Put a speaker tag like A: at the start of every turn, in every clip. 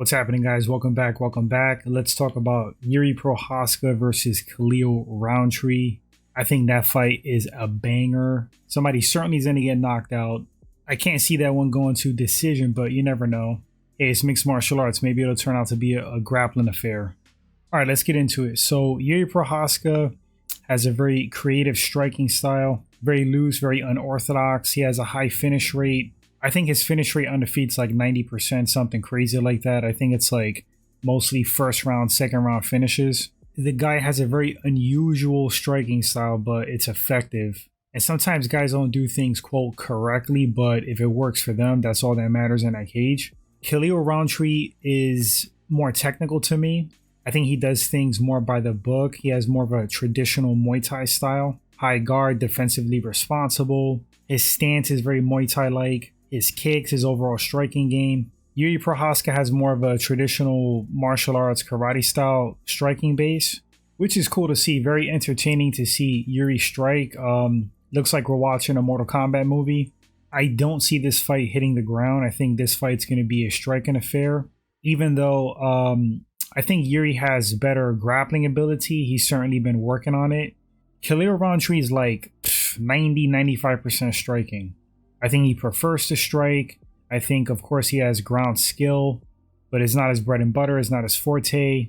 A: What's happening, guys? Welcome back. Welcome back. Let's talk about Jiri Prochazka versus Khalil Rountree. I think that fight is a banger. Somebody certainly is going to get knocked out. I can't see that one going to decision, but you never know. Hey, it's mixed martial arts. Maybe it'll turn out to be a grappling affair. All right, let's get into it. So Jiri Prochazka has a very creative striking style, very loose, very unorthodox. He has a high finish rate. I think his finish rate on the feet's like 90%, something crazy like that. I think it's like mostly first round, second round finishes. The guy has a very unusual striking style, but it's effective. And sometimes guys don't do things, quote, correctly, but if it works for them, that's all that matters in that cage. Khalil Rountree is more technical to me. I think he does things more by the book. He has more of a traditional Muay Thai style. High guard, defensively responsible. His stance is very Muay Thai-like. His kicks, his overall striking game. Jiri Prochazka has more of a traditional martial arts karate style striking base, which is cool to see. Very entertaining to see Jiri strike. Looks like we're watching a Mortal Kombat movie. I don't see this fight hitting the ground. I think this fight's going to be a striking affair. Even though I think Jiri has better grappling ability. He's certainly been working on it. Khalil Rountree is like 90-95% striking. I think he prefers to strike. I think, of course, he has ground skill, but it's not his bread and butter. It's not his forte.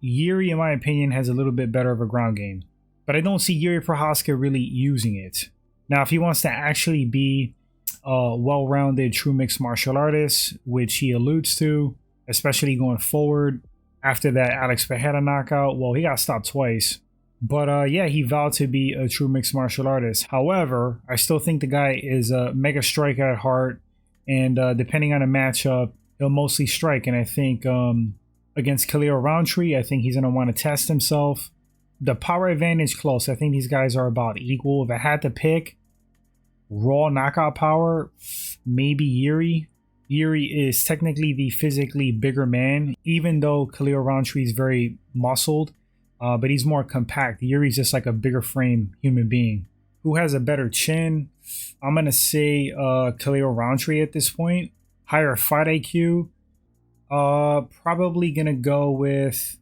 A: Jiri, in my opinion, has a little bit better of a ground game, but I don't see Jiri Prochazka really using it. Now, if he wants to actually be a well-rounded true mixed martial artist, which he alludes to, especially going forward after that Alex Pereira knockout, well, he got stopped twice. But yeah, he vowed to be a true mixed martial artist. However, I still think the guy is a mega striker at heart. And depending on the matchup, he'll mostly strike. And I think against Khalil Rountree, I think he's going to want to test himself. The power advantage close. I think these guys are about equal. If I had to pick raw knockout power, maybe Jiri. Jiri is technically the physically bigger man, even though Khalil Rountree is very muscled. But he's more compact. Yuri's just like a bigger frame human being. Who has a better chin? I'm going to say Khalil Rountree at this point. Higher fight IQ. Probably going to go with,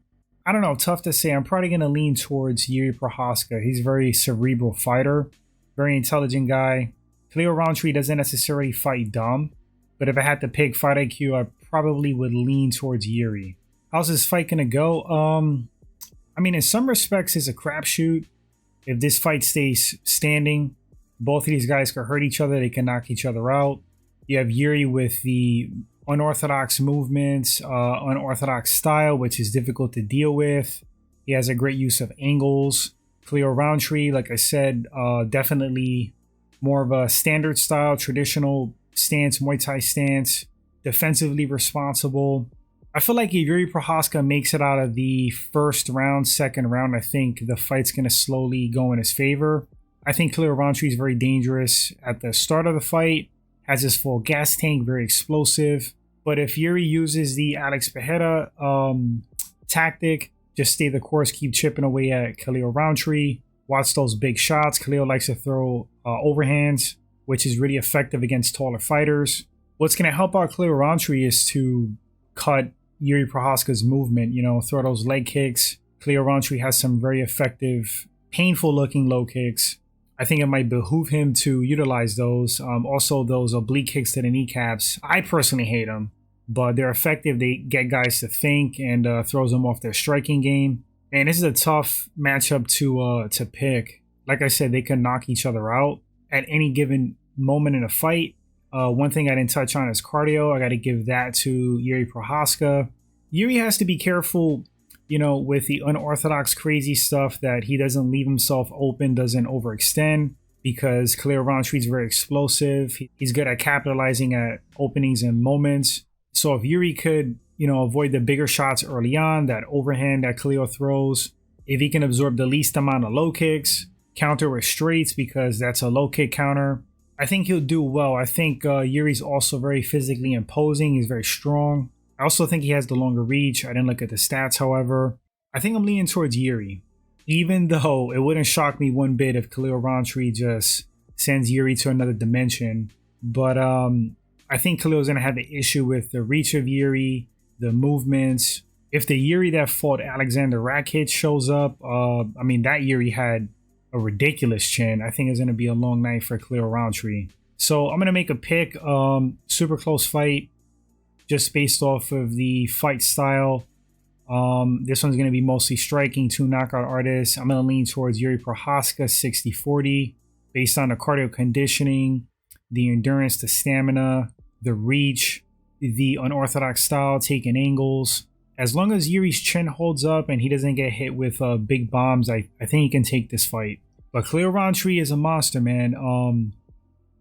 A: I don't know, tough to say. I'm probably going to lean towards Jiri Prochazka. He's a very cerebral fighter. Very intelligent guy. Khalil Rountree doesn't necessarily fight dumb. But if I had to pick fight IQ, I probably would lean towards Jiri. How's this fight going to go? I mean, in some respects, it's a crapshoot. If this fight stays standing, both of these guys can hurt each other. They can knock each other out. You have Jiri with the unorthodox movements, unorthodox style, which is difficult to deal with. He has a great use of angles. Khalil Rountree, like I said, definitely more of a standard style, traditional stance, Muay Thai stance, defensively responsible. I feel like if Jiri Prochazka makes it out of the first round, second round, I think the fight's going to slowly go in his favor. I think Khalil Rountree is very dangerous at the start of the fight, has his full gas tank, very explosive. But if Jiri uses the Alex Pereira tactic, just stay the course, keep chipping away at Khalil Rountree, watch those big shots. Khalil likes to throw overhands, which is really effective against taller fighters. What's going to help out Khalil Rountree is to cut Jiri Prochazka's movement, throw those leg kicks. Khalil Rountree has some very effective, painful looking low kicks. I think it might behoove him to utilize those. Also, those oblique kicks to the kneecaps. I personally hate them, but they're effective. They get guys to think and throws them off their striking game. And this is a tough matchup to pick. Like I said, they can knock each other out at any given moment in a fight. One thing I didn't touch on is cardio. I got to give that to Jiri Prochazka. Jiri has to be careful, with the unorthodox crazy stuff, that he doesn't leave himself open, doesn't overextend, because Khalil Rountree is very explosive. He's good at capitalizing at openings and moments. So if Jiri could, avoid the bigger shots early on, that overhand that Khalil throws, if he can absorb the least amount of low kicks, counter with straights because that's a low kick counter, I think he'll do well. I think Yuri's also very physically imposing. He's very strong. I also think he has the longer reach. I didn't look at the stats, however. I think I'm leaning towards Jiri, even though it wouldn't shock me one bit if Khalil Rountree just sends Jiri to another dimension. But I think Khalil's going to have an issue with the reach of Jiri, the movements. If the Jiri that fought Alexander Rakic shows up, I mean, that Jiri had a ridiculous chin. I think it's going to be a long night for Khalil Rountree. So I'm going to make a pick. Super close fight, just based off of the fight style. This one's going to be mostly striking, 2 knockout artists. I'm going to lean towards Jiri Prochazka 60-40, based on the cardio conditioning, the endurance, the stamina, the reach, the unorthodox style, taking angles. As long as Jiri's chin holds up and he doesn't get hit with big bombs, I think he can take this fight. But Khalil Rountree is a monster, man.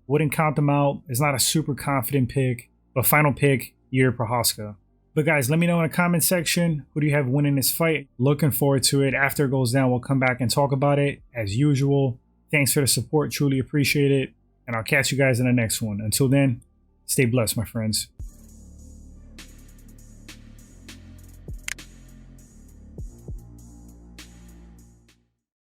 A: Wouldn't count them out. It's not a super confident pick, but final pick, Jiri Prochazka. But guys, let me know in the comment section, who do you have winning this fight? Looking forward to it. After it goes down, we'll come back and talk about it as usual. Thanks for the support. Truly appreciate it. And I'll catch you guys in the next one. Until then, stay blessed, my friends.